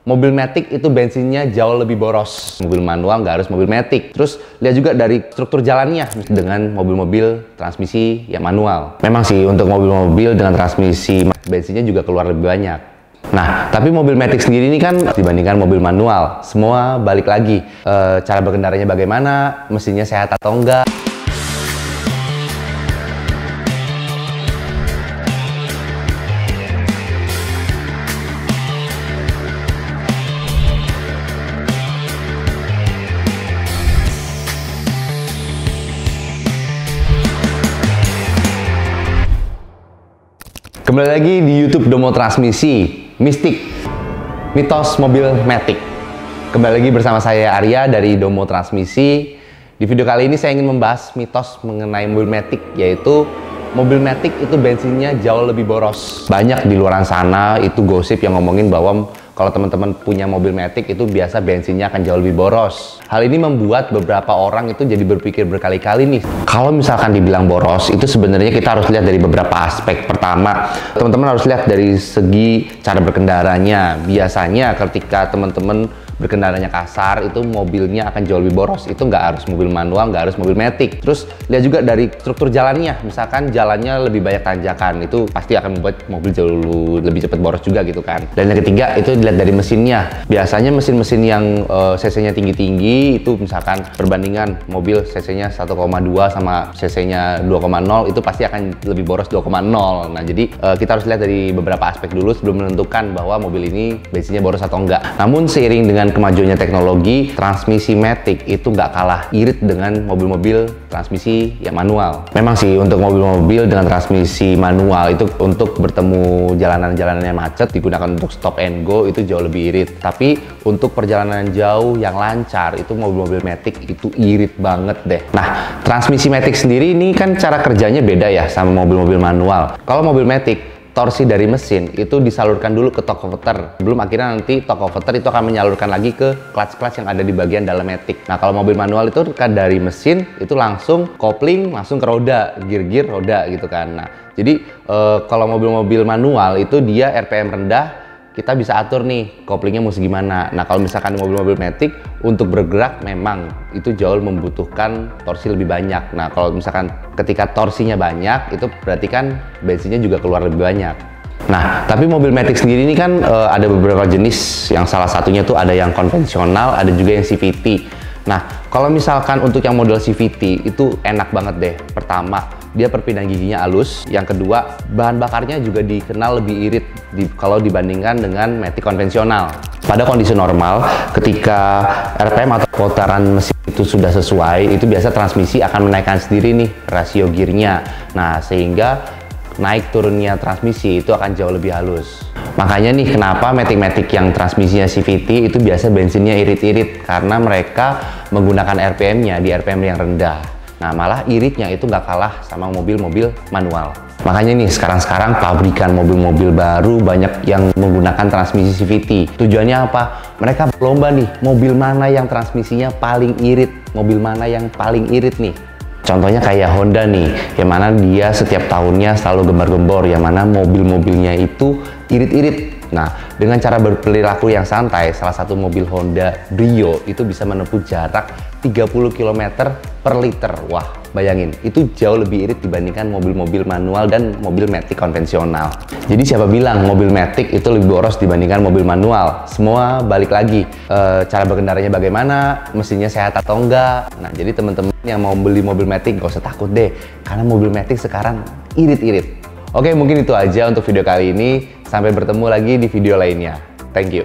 mobil matic itu bensinnya jauh lebih boros. Mobil manual nggak harus mobil matic. Terus lihat juga dari struktur jalannya dengan mobil-mobil transmisi yang manual. Memang sih untuk mobil-mobil dengan transmisi bensinnya juga keluar lebih banyak. Nah, tapi mobil matic sendiri ini kan dibandingkan mobil manual, semua balik lagi cara berkendaranya bagaimana, mesinnya sehat atau enggak. Kembali lagi di YouTube Domo Transmisi, Mistik, Mitos Mobil Matic. Kembali lagi bersama saya Arya dari Domo Transmisi. Di video kali ini saya ingin membahas mitos mengenai mobil matic, yaitu mobil matic itu bensinnya jauh lebih boros. Banyak di luar sana itu gosip yang ngomongin bahwa kalau teman-teman punya mobil matic itu biasa bensinnya akan jauh lebih boros. Hal ini membuat beberapa orang itu jadi berpikir berkali-kali nih, kalau misalkan dibilang boros itu sebenarnya kita harus lihat dari beberapa aspek. Pertama, teman-teman harus lihat dari segi cara berkendaranya. Biasanya ketika teman-teman berkendaranya kasar, itu mobilnya akan jauh lebih boros. Itu nggak harus mobil manual, nggak harus mobil matic. Terus lihat juga dari struktur jalannya. Misalkan jalannya lebih banyak tanjakan, itu pasti akan membuat mobil jauh lebih cepat boros juga gitu kan. Dan yang ketiga itu dilihat dari mesinnya. Biasanya mesin-mesin yang cc-nya tinggi-tinggi itu misalkan perbandingan mobil cc-nya 1,2 sama cc-nya 2,0 itu pasti akan lebih boros 2,0. Nah, jadi kita harus lihat dari beberapa aspek dulu sebelum menentukan bahwa mobil ini bensinnya boros atau enggak. Namun seiring dengan kemajuannya teknologi, transmisi matic itu nggak kalah irit dengan mobil-mobil transmisi yang manual. Memang sih untuk mobil-mobil dengan transmisi manual itu untuk bertemu jalanan-jalanan yang macet digunakan untuk stop and go itu jauh lebih irit. Tapi untuk perjalanan jauh yang lancar itu mobil-mobil matic itu irit banget deh. Nah, transmisi matic sendiri ini kan cara kerjanya beda ya sama mobil-mobil manual. Kalau mobil matic, torsi dari mesin itu disalurkan dulu ke torque converter. Belum akhirnya nanti torque converter itu akan menyalurkan lagi ke clutch yang ada di bagian dalam matic. Nah, kalau mobil manual itu kan dari mesin itu langsung kopling langsung ke roda, gear roda gitu kan. Nah, jadi kalau mobil-mobil manual itu dia RPM rendah, kita bisa atur nih koplingnya mau segimana. Nah, kalau misalkan mobil-mobil matic untuk bergerak memang itu jauh membutuhkan torsi lebih banyak. Nah, kalau misalkan ketika torsinya banyak itu berarti kan bensinnya juga keluar lebih banyak. Nah, tapi mobil matic sendiri ini kan ada beberapa jenis, yang salah satunya tuh ada yang konvensional, ada juga yang CVT. Nah, kalau misalkan untuk yang model CVT itu enak banget deh. Pertama, dia perpindahan giginya halus. Yang kedua, bahan bakarnya juga dikenal lebih irit kalau dibandingkan dengan matic konvensional. Pada kondisi normal, ketika RPM atau putaran mesin itu sudah sesuai, itu biasa transmisi akan menaikkan sendiri nih rasio gearnya. Nah, sehingga naik turunnya transmisi itu akan jauh lebih halus. Makanya nih kenapa matic-matic yang transmisinya CVT itu biasa bensinnya irit-irit, karena mereka menggunakan RPM-nya di RPM yang rendah. Nah, malah iritnya itu nggak kalah sama mobil-mobil manual. Makanya nih sekarang pabrikan mobil-mobil baru banyak yang menggunakan transmisi CVT. Tujuannya apa? Mereka berlomba nih, mobil mana yang transmisinya paling irit, mobil mana yang paling irit nih. Contohnya kayak Honda nih, yang mana dia setiap tahunnya selalu gembar-gembor, yang mana mobil-mobilnya itu irit-irit. Nah, dengan cara berperilaku yang santai, salah satu mobil Honda Brio itu bisa menempuh jarak 30 km per liter. Wah, bayangin, itu jauh lebih irit dibandingkan mobil-mobil manual dan mobil matic konvensional. Jadi siapa bilang mobil matic itu lebih boros dibandingkan mobil manual? Semua balik lagi, cara berkendaranya bagaimana, mesinnya sehat atau enggak. Nah, jadi teman-teman yang mau beli mobil matic gak usah takut deh, karena mobil matic sekarang irit-irit. Oke, mungkin itu aja untuk video kali ini. Sampai bertemu lagi di video lainnya. Thank you.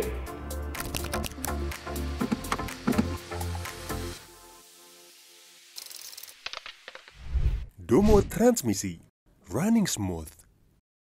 Domo Transmisi, running smooth.